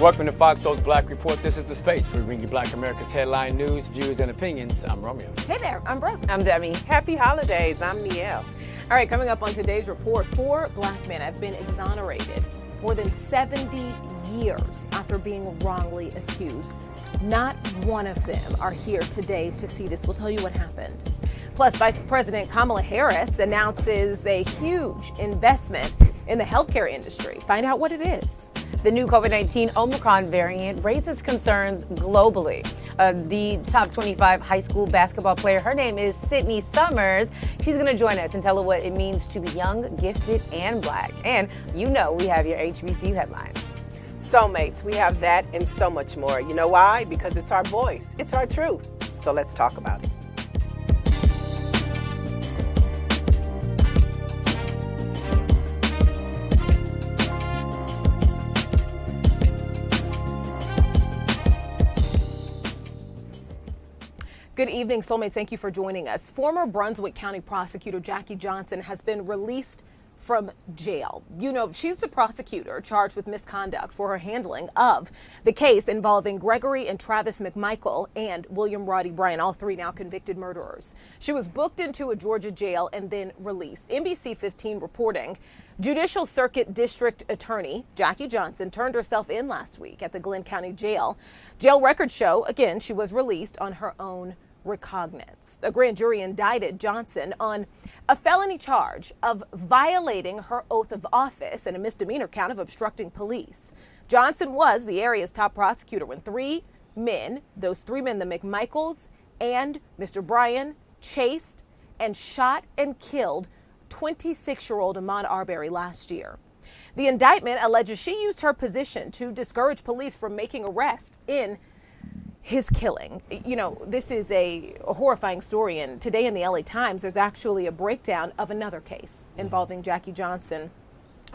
Welcome to Fox Soul's Black Report. This is the space where we bring you Black America's headline news, views, and opinions. I'm Romeo. Hey there, I'm Brooke. I'm Demi. Happy holidays, I'm Nielle. All right, coming up on today's report, 4 black men have been exonerated more than 70 years after being wrongly accused. Not one of them are here today to see this. We'll tell you what happened. Plus, Vice President Kamala Harris announces a huge investment in the healthcare industry. Find out what it is. The new COVID-19 Omicron variant raises concerns globally. The top 25 high school basketball player, her name is Sydney Summers. She's going to join us and tell us what it means to be young, gifted, and black. And you know we have your HBCU headlines. Soulmates, we have that and so much more. You know why? Because it's our voice. It's our truth. So let's talk about it. Good evening, Soulmates. Thank you for joining us. Former Brunswick County Prosecutor Jackie Johnson has been released from jail. You know, she's the prosecutor charged with misconduct for her handling of the case involving Gregory and Travis McMichael and William Roddy Bryan, all 3 now convicted murderers. She was booked into a Georgia jail and then released. NBC 15 reporting Judicial Circuit District Attorney Jackie Johnson turned herself in last week at the Glenn County Jail. Jail records show, again, she was released on her own recognizance. A grand jury indicted Johnson on a felony charge of violating her oath of office and a misdemeanor count of obstructing police. Johnson was the area's top prosecutor when 3 men, those 3 men, the McMichaels and Mr. Bryan, chased and shot and killed 26-year-old Ahmaud Arbery last year. The indictment alleges she used her position to discourage police from making arrests in his killing. You know, this is a horrifying story, and today in the LA Times, there's actually a breakdown of another case involving Jackie Johnson,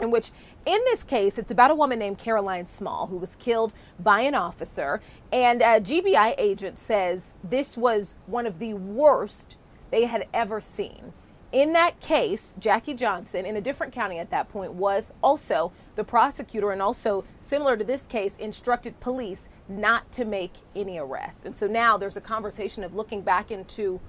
in which, in this case, it's about a woman named Caroline Small who was killed by an officer, and a GBI agent says this was one of the worst they had ever seen. In that case, Jackie Johnson, in a different county at that point, was also the prosecutor and also, similar to this case, instructed police not to make any arrests. And so now there's a conversation of looking back into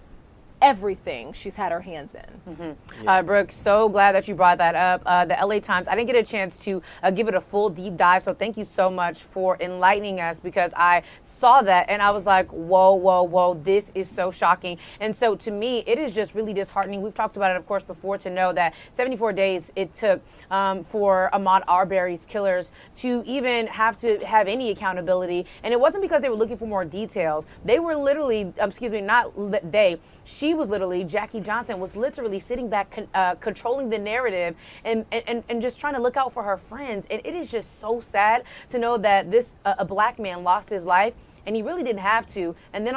everything she's had her hands in. Brooke, so glad that you brought that up. The LA Times, I didn't get a chance to give it a full deep dive, so thank you so much for enlightening us, because I saw that and I was like, whoa, whoa, whoa, this is so shocking. And so to me, it is just really disheartening. We've talked about it, of course, before, to know that 74 days it took for Ahmaud Arbery's killers to even have to have any accountability. And it wasn't because they were looking for more details. They were literally, she was literally, Jackie Johnson was literally sitting back, controlling the narrative and just trying to look out for her friends. And it is just so sad to know that a black man lost his life, and he really didn't have to. And then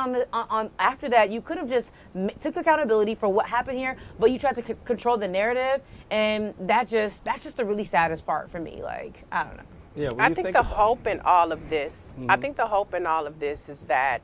after that, you could have just took accountability for what happened here, but you tried to control the narrative, and that's just the really saddest part for me. Like, I don't know. Yeah, I think the hope in all of this, is that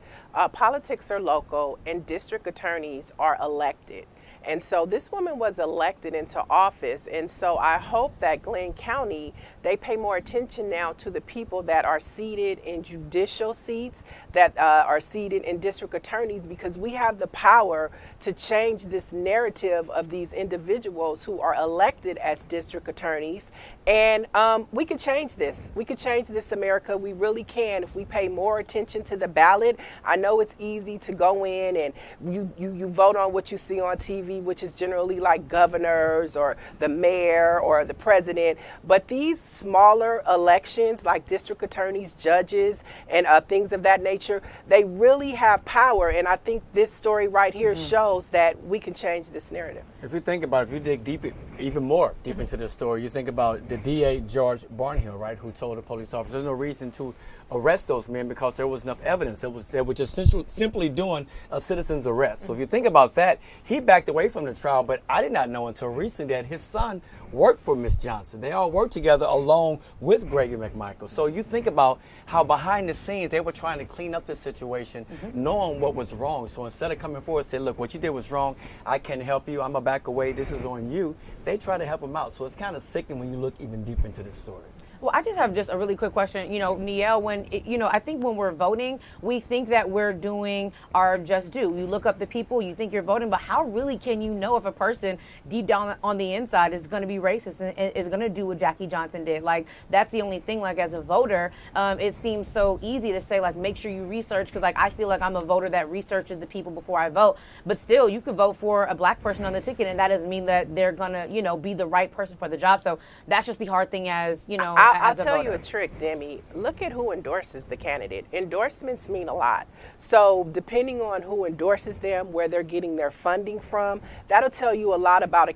politics are local and district attorneys are elected. And so this woman was elected into office. And so I hope that Glenn County, they pay more attention now to the people that are seated in judicial seats, that are seated in district attorneys, because we have the power to change this narrative of these individuals who are elected as district attorneys. And we could change this. We could change this, America. We really can if we pay more attention to the ballot. I know it's easy to go in and you vote on what you see on TV, which is generally like governors or the mayor or the president. But these smaller elections, like district attorneys, judges, and things of that nature, they really have power. And I think this story right here shows that we can change this narrative. If you think about it, if you dig deep, even more deep into the story, you think about the DA, George Barnhill, right, who told the police officer there's no reason to arrest those men because there was enough evidence. They were just simply doing a citizen's arrest. So if you think about that, he backed away from the trial, but I did not know until recently that his son worked for Miss Johnson. They all worked together along with Gregory McMichael. So you think about how behind the scenes they were trying to clean up the situation, knowing what was wrong. So instead of coming forward and saying, look, what you did was wrong, I can't help you, I'm going to back away, this is on you, they try to help him out. So it's kind of sickening when you look even deep into this story. Well, I just have just a really quick question. Niele, I think when we're voting, we think that we're doing our just due. You look up the people, you think you're voting, but how really can you know if a person deep down on the inside is going to be racist and is going to do what Jackie Johnson did? Like, that's the only thing. Like, as a voter, it seems so easy to say, like, make sure you research, because, like, I feel like I'm a voter that researches the people before I vote. But still, you could vote for a black person on the ticket, and that doesn't mean that they're going to, be the right person for the job. So that's just the hard thing as, I'll tell you a trick, Demi. Look at who endorses the candidate. Endorsements mean a lot. So depending on who endorses them, where they're getting their funding from, that'll tell you a lot about a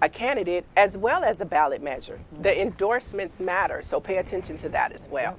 candidate as well as a ballot measure. The endorsements matter, so pay attention to that as well.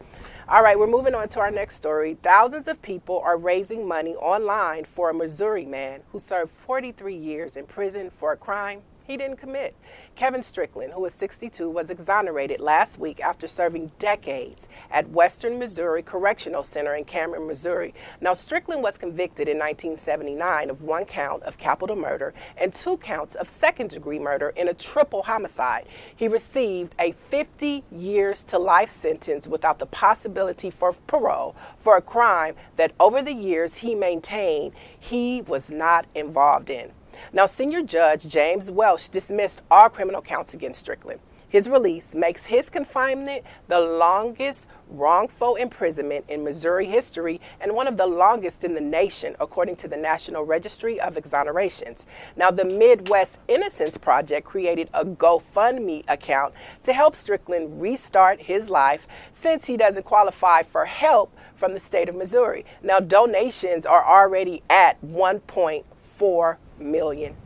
All right, we're moving on to our next story. Thousands of people are raising money online for a Missouri man who served 43 years in prison for a crime he didn't commit. Kevin Strickland, who is 62, was exonerated last week after serving decades at Western Missouri Correctional Center in Cameron, Missouri. Now, Strickland was convicted in 1979 of 1 count of capital murder and 2 counts of second-degree murder in a triple homicide. He received a 50 years to life sentence without the possibility for parole for a crime that over the years he maintained he was not involved in. Now, Senior Judge James Welsh dismissed all criminal counts against Strickland. His release makes his confinement the longest wrongful imprisonment in Missouri history and one of the longest in the nation, according to the National Registry of Exonerations. Now, the Midwest Innocence Project created a GoFundMe account to help Strickland restart his life since he doesn't qualify for help from the state of Missouri. Now, donations are already at $1.4 million.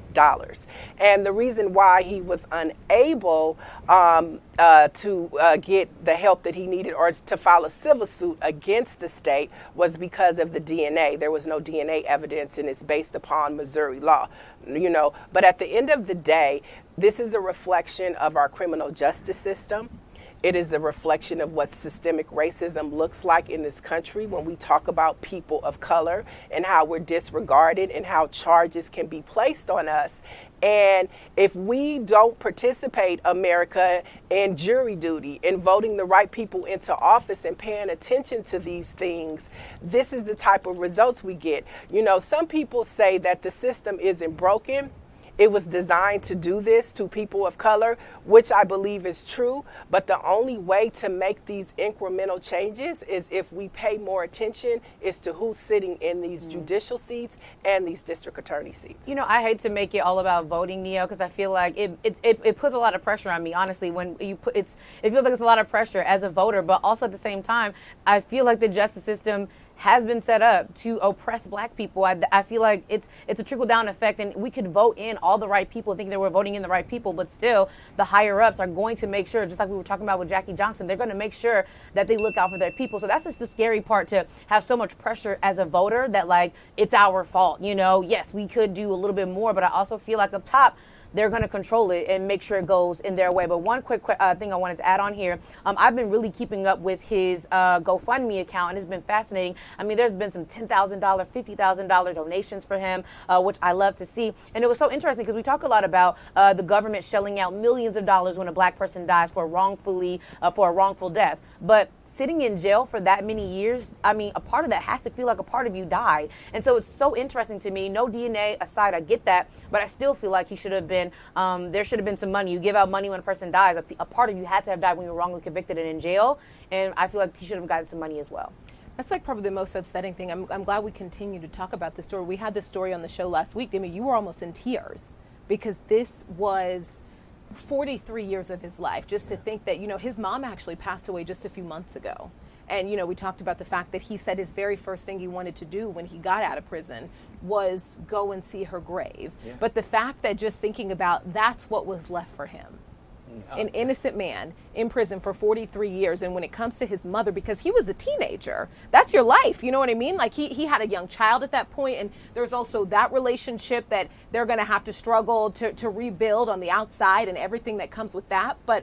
And the reason why he was unable to get the help that he needed or to file a civil suit against the state was because of the DNA. There was no DNA evidence, and it's based upon Missouri law, But at the end of the day, this is a reflection of our criminal justice system. It is a reflection of what systemic racism looks like in this country when we talk about people of color and how we're disregarded and how charges can be placed on us. And if we don't participate, America, in jury duty, in voting the right people into office and paying attention to these things, this is the type of results we get. Some people say that the system isn't broken. It was designed to do this to people of color, which I believe is true. But the only way to make these incremental changes is if we pay more attention as to who's sitting in these judicial seats and these district attorney seats. I hate to make it all about voting, Neo, because I feel like it puts a lot of pressure on me, honestly. When it feels like it's a lot of pressure as a voter, but also at the same time, I feel like the justice system has been set up to oppress black people. I feel like it's a trickle-down effect, and we could vote in all the right people, thinking that we're voting in the right people, but still the higher-ups are going to make sure, just like we were talking about with Jackie Johnson, they're going to make sure that they look out for their people. So that's just the scary part, to have so much pressure as a voter that, like, it's our fault. Yes, we could do a little bit more, but I also feel like up top, they're going to control it and make sure it goes in their way. But one quick thing I wanted to add on here, I've been really keeping up with his GoFundMe account, and it's been fascinating. I mean, there's been some $10,000, $50,000 donations for him, which I love to see. And it was so interesting because we talk a lot about the government shelling out millions of dollars when a black person dies for a wrongful death. But sitting in jail for that many years, I mean, a part of that has to feel like a part of you died. And so it's so interesting to me. No DNA aside, I get that, but I still feel like he should have been, there should have been some money. You give out money when a person dies. A part of you had to have died when you were wrongly convicted and in jail. And I feel like he should have gotten some money as well. That's like probably the most upsetting thing. I'm glad we continue to talk about this story. We had this story on the show last week. Demi, you were almost in tears because this was 43 years of his life. Just to think that, his mom actually passed away just a few months ago. And, we talked about the fact that he said his very first thing he wanted to do when he got out of prison was go and see her grave. Yeah. But the fact that just thinking about that's what was left for him. An innocent man in prison for 43 years. And when it comes to his mother, because he was a teenager, that's your life. You know what I mean? Like he had a young child at that point. And there's also that relationship that they're going to have to struggle to rebuild on the outside and everything that comes with that. But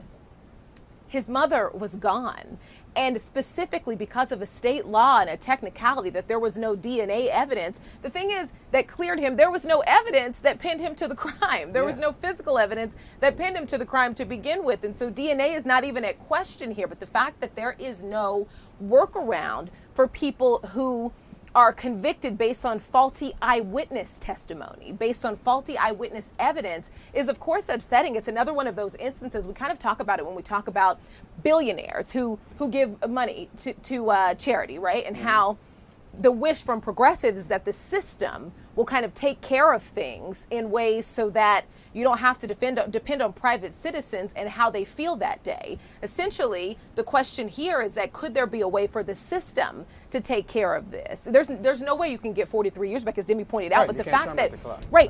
his mother was gone. And specifically because of a state law and a technicality that there was no DNA evidence, the thing is that cleared him, there was no evidence that pinned him to the crime. There was no physical evidence that pinned him to the crime to begin with. And so DNA is not even at question here. But the fact that there is no workaround for people who are convicted based on faulty eyewitness testimony, based on faulty eyewitness evidence, is of course upsetting. It's another one of those instances. We kind of talk about it when we talk about billionaires who give money to charity, right? And how the wish from progressives is that the system will kind of take care of things in ways so that you don't have to depend on private citizens and how they feel that day. Essentially, the question here is that could there be a way for the system to take care of this? There's no way you can get 43 years back, as Demi pointed out, but the fact that,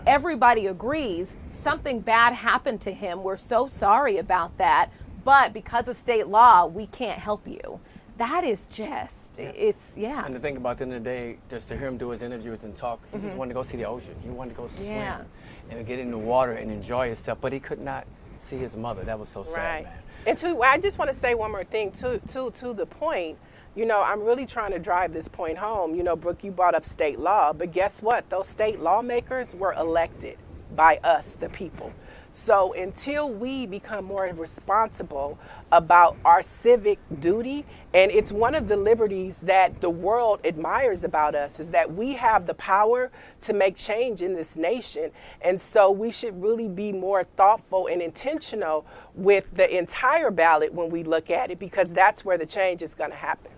everybody agrees something bad happened to him. We're so sorry about that, but because of state law, we can't help you. That is just, And to think about at the end of the day, just to hear him do his interviews and talk, he just wanted to go see the ocean. He wanted to go swim and get in the water and enjoy himself, but he could not see his mother. That was so sad, man. And I just want to say one more thing to the point. You know, I'm really trying to drive this point home. You know, Brooke, you brought up state law, but guess what? Those state lawmakers were elected by us, the people. So until we become more responsible about our civic duty, and it's one of the liberties that the world admires about us, is that we have the power to make change in this nation. And so we should really be more thoughtful and intentional with the entire ballot when we look at it, because that's where the change is going to happen.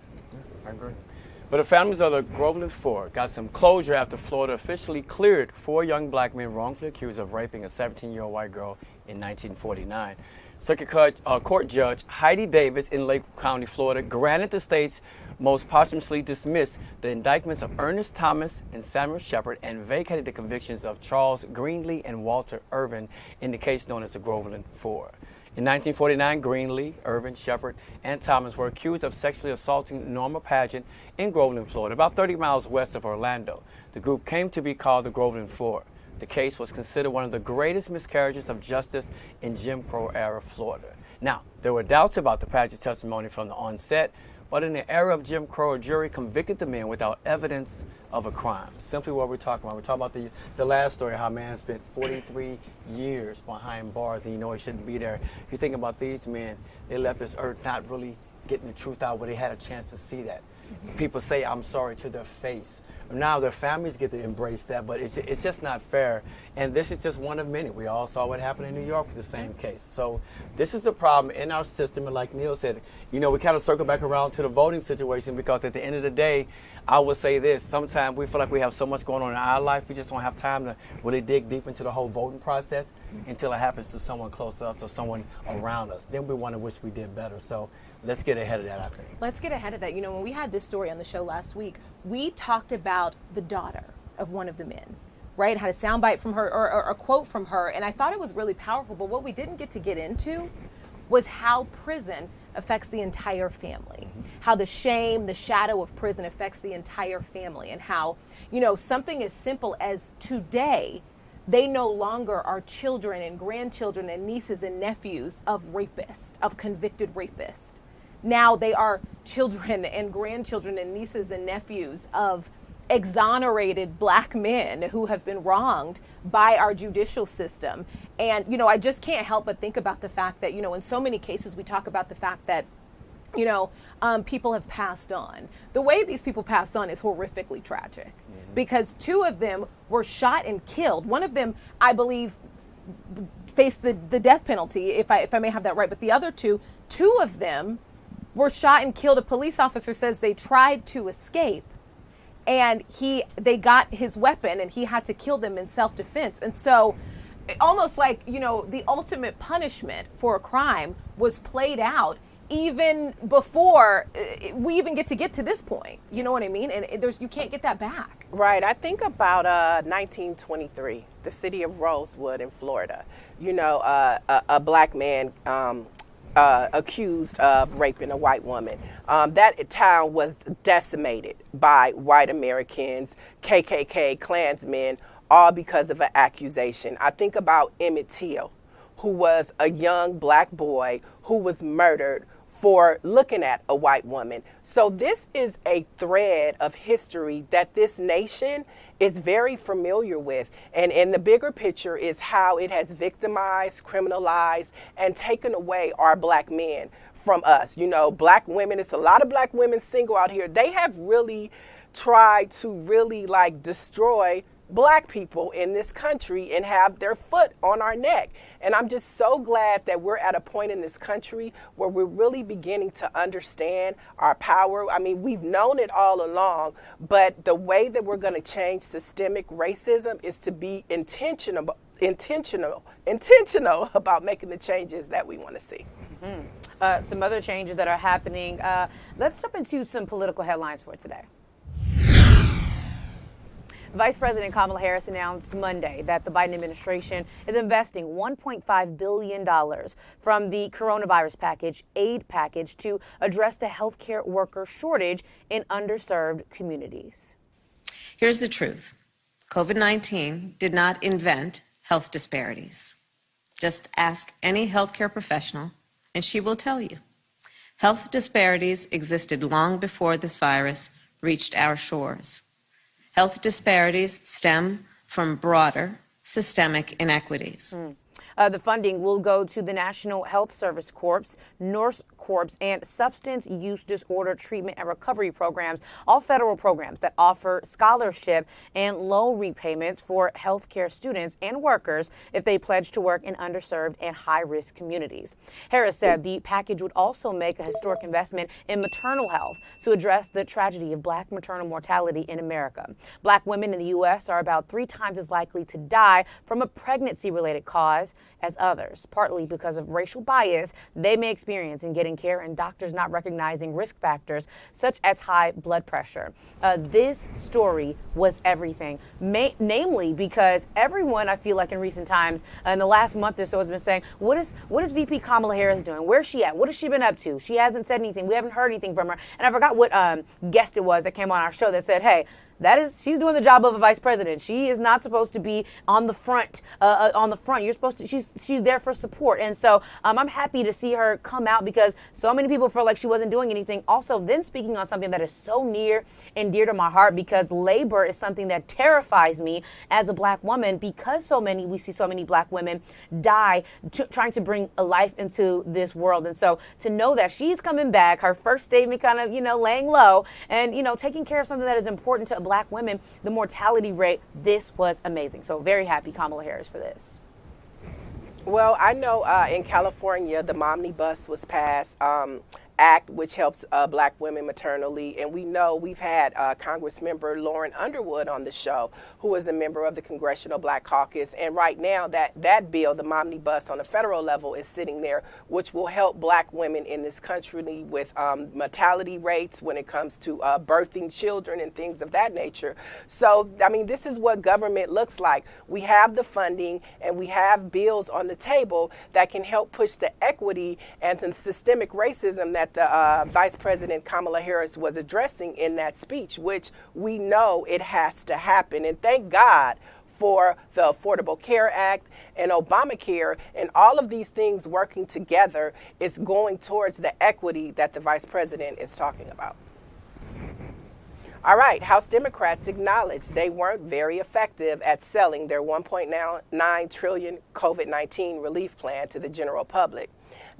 I agree. But the families of the Groveland Four got some closure after Florida officially cleared 4 young black men wrongfully accused of raping a 17-year-old white girl in 1949. Circuit Court Judge Heidi Davis in Lake County, Florida, granted the state's most posthumously dismissed the indictments of Ernest Thomas and Samuel Shepard and vacated the convictions of Charles Greenlee and Walter Irvin in the case known as the Groveland Four. In 1949, Greenlee, Irvin, Shepard, and Thomas were accused of sexually assaulting Norma Pageant in Groveland, Florida, about 30 miles west of Orlando. The group came to be called the Groveland Four. The case was considered one of the greatest miscarriages of justice in Jim Crow-era Florida. Now, there were doubts about the Pageant testimony from the onset, but in the era of Jim Crow, a jury convicted the men without evidence of a crime. Simply what we're talking about. We're talking about the last story, how a man spent 43 years behind bars and you know he shouldn't be there. You think about these men, they left this earth not really getting the truth out where they had a chance to see that. People say I'm sorry to their face. Now their families get to embrace that, but it's just not fair. And this is just one of many. We all saw what happened in New York with the same case. So this is a problem in our system. And like Neil said, you know, we kind of circle back around to the voting situation, because at the end of the day, I would say this, sometimes we feel like we have so much going on in our life, we just don't have time to really dig deep into the whole voting process until it happens to someone close to us or someone around us. Then we want to wish we did better. So let's get ahead of that, I think. Let's get ahead of that. You know, when we had this story on the show last week, we talked about the daughter of one of the men, right? Had a soundbite from her or a quote from her, and I thought it was really powerful. But what we didn't get to get into was how prison affects the entire family, how the shame, the shadow of prison affects the entire family, and how, you know, something as simple as today, they no longer are children and grandchildren and nieces and nephews of rapists, of convicted rapists. Now they are children and grandchildren and nieces and nephews of exonerated black men who have been wronged by our judicial system. And, you know, I just can't help but think about the fact that, you know, in so many cases we talk about the fact that, you know, people have passed on. The way these people passed on is horrifically tragic, because 2 of them were shot and killed. One of them, I believe, faced the death penalty, if I may have that right. But the other 2 of them were shot and killed. A police officer says they tried to escape, and they got his weapon and he had to kill them in self-defense. And so almost like, you know, the ultimate punishment for a crime was played out even before we even get to this point. You know what I mean? And you can't get that back. Right. I think about 1923, the city of Rosewood in Florida. You know, a black man accused of raping a white woman. That town was decimated by white Americans, KKK, Klansmen, all because of an accusation. I think about Emmett Till, who was a young black boy who was murdered for looking at a white woman. So this is a thread of history that this nation is very familiar with. And the bigger picture is how it has victimized, criminalized, and taken away our black men from us. You know, black women, it's a lot of black women single out here. They have really tried to really like destroy black people in this country and have their foot on our neck. And I'm just so glad that we're at a point in this country where we're really beginning to understand our power. I mean, we've known it all along, but the way that we're going to change systemic racism is to be intentional about making the changes that we want to see. Some other changes that are happening. Let's jump into some political headlines for today. Vice President Kamala Harris announced Monday that the Biden administration is investing $1.5 billion from the coronavirus aid package to address the healthcare worker shortage in underserved communities. Here's the truth. COVID-19 did not invent health disparities. Just ask any healthcare professional, and she will tell you. Health disparities existed long before this virus reached our shores. Health disparities stem from broader systemic inequities. The funding will go to the National Health Service Corps, Nurse Corps, and Substance Use Disorder Treatment and Recovery Programs, all federal programs that offer scholarship and loan repayments for healthcare students and workers if they pledge to work in underserved and high-risk communities. Harris said the package would also make a historic investment in maternal health to address the tragedy of black maternal mortality in America. Black women in the U.S. are about 3 times as likely to die from a pregnancy-related cause as others, partly because of racial bias they may experience in getting care and doctors not recognizing risk factors such as high blood pressure. This story was everything, namely because everyone, I feel like in recent times, in the last month or so, has been saying, what is VP Kamala Harris doing? Where's she at? What has she been up to? She hasn't said anything. We haven't heard anything from her. And I forgot what guest it was that came on our show that said, hey, she's doing the job of a vice president. She is not supposed to be on the front. You're supposed to. She's there for support. And so I'm happy to see her come out because so many people felt like she wasn't doing anything. Also, then speaking on something that is so near and dear to my heart because labor is something that terrifies me as a black woman because we see so many black women die trying to bring a life into this world. And so to know that she's coming back, her first statement kind of, laying low and, taking care of something that is important to black women, the mortality rate, this was amazing. So very happy Kamala Harris for this. Well, I know in California, the Omnibus was passed. Act, which helps black women maternally. And we know we've had Congressmember Lauren Underwood on the show, who is a member of the Congressional Black Caucus. And right now that bill, the Omnibus on the federal level, is sitting there, which will help black women in this country with mortality rates when it comes to birthing children and things of that nature. So, I mean, this is what government looks like. We have the funding and we have bills on the table that can help push the equity and the systemic racism that the Vice President Kamala Harris was addressing in that speech, which we know it has to happen. And thank God for the Affordable Care Act and Obamacare, and all of these things working together is going towards the equity that the Vice President is talking about. All right, House Democrats acknowledged they weren't very effective at selling their $1.9 trillion COVID-19 relief plan to the general public.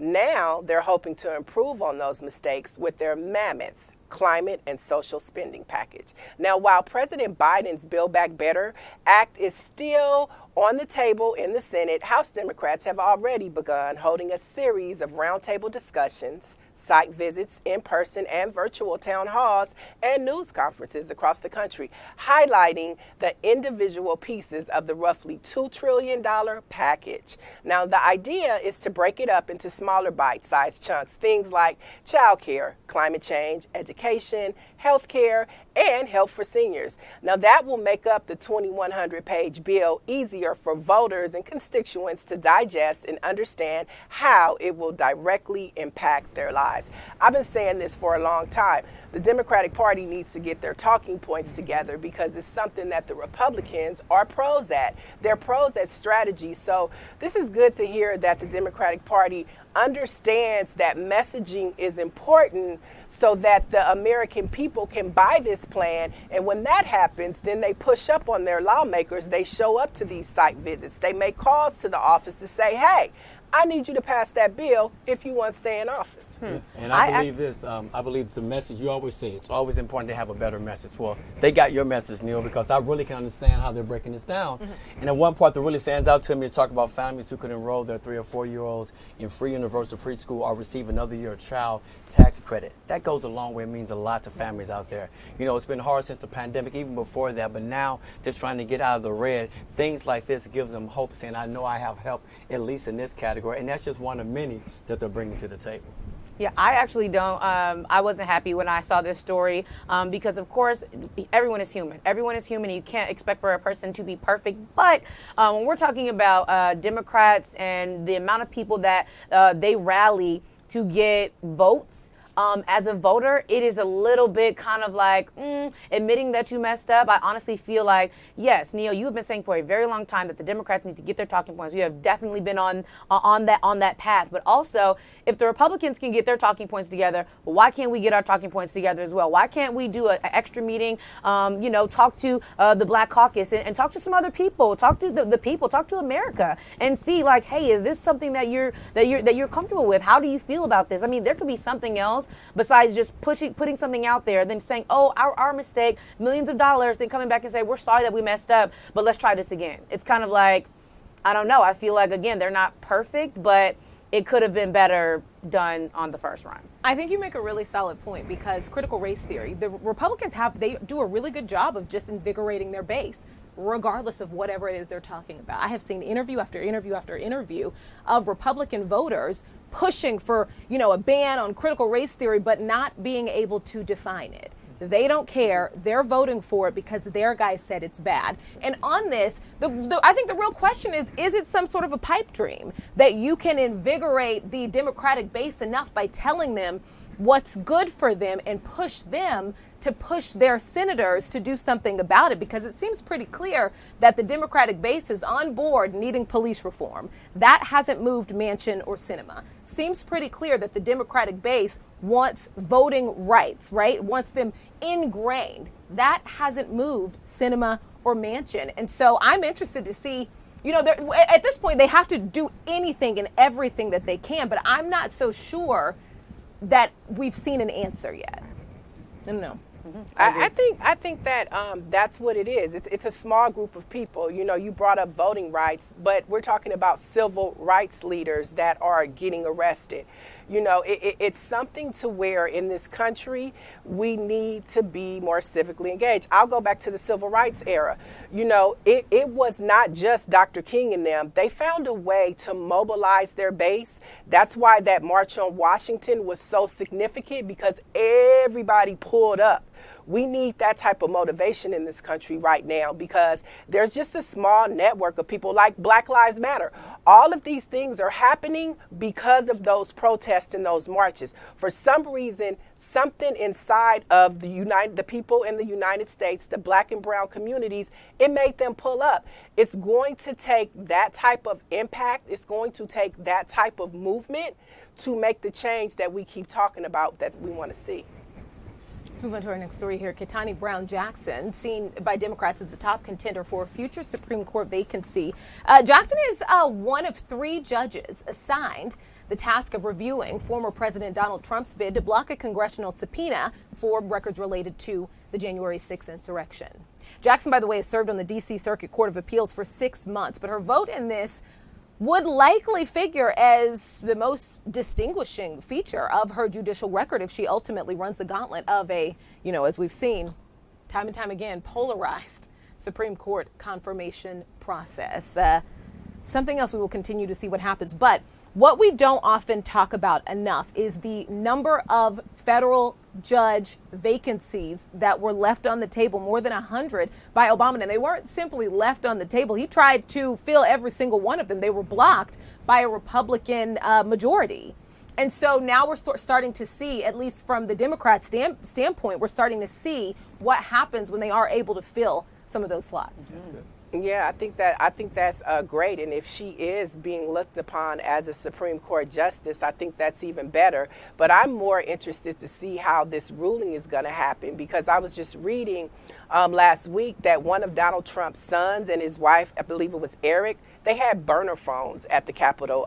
Now they're hoping to improve on those mistakes with their mammoth climate and social spending package. Now, while President Biden's Build Back Better Act is still on the table in the Senate, House Democrats have already begun holding a series of roundtable discussions, site visits, in-person and virtual town halls, and news conferences across the country, highlighting the individual pieces of the roughly $2 trillion package. Now, the idea is to break it up into smaller bite-sized chunks, things like childcare, climate change, education, healthcare, and help for seniors. Now, that will make up the 2,100-page bill easier for voters and constituents to digest and understand how it will directly impact their lives. realize. I've been saying this for a long time. The Democratic Party needs to get their talking points together because it's something that the Republicans are pros at. They're pros at strategy. So this is good to hear that the Democratic Party understands that messaging is important so that the American people can buy this plan. And when that happens, then they push up on their lawmakers. They show up to these site visits. They make calls to the office to say, hey, I need you to pass that bill if you want to stay in office. And I believe this. I believe the message you always say, it's always important to have a better message. Well, they got your message, Neil, because I really can understand how they're breaking this down. And then one part that really stands out to me is talk about families who could enroll their 3 or 4-year-olds in free universal preschool or receive another year of child tax credit. That goes a long way. It means a lot to families out there. You know, it's been hard since the pandemic, even before that, but now just trying to get out of the red. Things like this gives them hope, saying, I know I have help, at least in this category. And that's just one of many that they're bringing to the table. Yeah, I actually don't. I wasn't happy when I saw this story because, of course, everyone is human. Everyone is human. You can't expect for a person to be perfect. But when we're talking about Democrats and the amount of people that they rally to get votes, as a voter, it is a little bit kind of like admitting that you messed up. I honestly feel like, yes, Neil, you have been saying for a very long time that the Democrats need to get their talking points. You have definitely been on that path. But also, if the Republicans can get their talking points together, well, why can't we get our talking points together as well? Why can't we do an extra meeting? Talk to the Black Caucus and talk to some other people. Talk to the people. Talk to America and see, like, hey, is this something that you're comfortable with? How do you feel about this? I mean, there could be something else besides just putting something out there, then saying, oh, our mistake, millions of dollars, then coming back and say, we're sorry that we messed up, but let's try this again. It's kind of like, I don't know. I feel like, again, they're not perfect, but it could have been better done on the first run. I think you make a really solid point because critical race theory, the Republicans they do a really good job of just invigorating their base, regardless of whatever it is they're talking about. I have seen interview after interview after interview of Republican voters pushing for, a ban on critical race theory, but not being able to define it. They don't care. They're voting for it because their guy said it's bad. And on this, I think the real question is it some sort of a pipe dream that you can invigorate the Democratic base enough by telling them what's good for them and push them to push their senators to do something about it? Because it seems pretty clear that the Democratic base is on board needing police reform. That hasn't moved Manchin or Sinema. Seems pretty clear that the Democratic base wants voting rights, right? Wants them ingrained. That hasn't moved Sinema or Manchin. And so I'm interested to see, at this point, they have to do anything and everything that they can, but I'm not so sure that we've seen an answer yet. I don't know. I think that that's what it is. It's a small group of people. You brought up voting rights, but we're talking about civil rights leaders that are getting arrested. It's something to where in this country we need to be more civically engaged. I'll go back to the civil rights era. It was not just Dr. King and them. They found a way to mobilize their base. That's why that March on Washington was so significant, because everybody pulled up. We need that type of motivation in this country right now, because there's just a small network of people like Black Lives Matter. All of these things are happening because of those protests and those marches. For some reason, something inside of the people in the United States, the Black and brown communities, it made them pull up. It's going to take that type of impact. It's going to take that type of movement to make the change that we keep talking about that we want to see. Move on to our next story here. Kitani Brown Jackson, seen by Democrats as the top contender for a future Supreme Court vacancy. Jackson is one of 3 judges assigned the task of reviewing former President Donald Trump's bid to block a congressional subpoena for records related to the January 6th insurrection. Jackson, by the way, has served on the D.C. Circuit Court of Appeals for 6 months, but her vote in this would likely figure as the most distinguishing feature of her judicial record if she ultimately runs the gauntlet of a, as we've seen time and time again, polarized Supreme Court confirmation process. Something else we will continue to see what happens. But what we don't often talk about enough is the number of federal judge vacancies that were left on the table, more than 100 by Obama. And they weren't simply left on the table. He tried to fill every single one of them. They were blocked by a Republican majority. And so now we're starting to see, at least from the Democrat standpoint, we're starting to see what happens when they are able to fill some of those slots. That's good. Yeah, I think that's great, and if she is being looked upon as a Supreme Court justice, I think that's even better. But I'm more interested to see how this ruling is going to happen, because I was just reading last week that one of Donald Trump's sons and his wife, I believe it was Eric, they had burner phones at the Capitol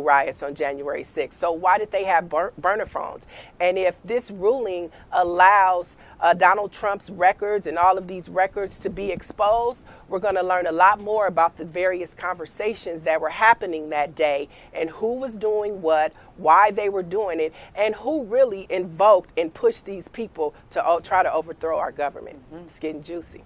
riots on January 6th. So why did they have burner phones? And if this ruling allows Donald Trump's records and all of these records to be exposed, we're going to learn a lot more about the various conversations that were happening that day and who was doing what, why they were doing it, and who really invoked and pushed these people to try to overthrow our government. It's getting juicy.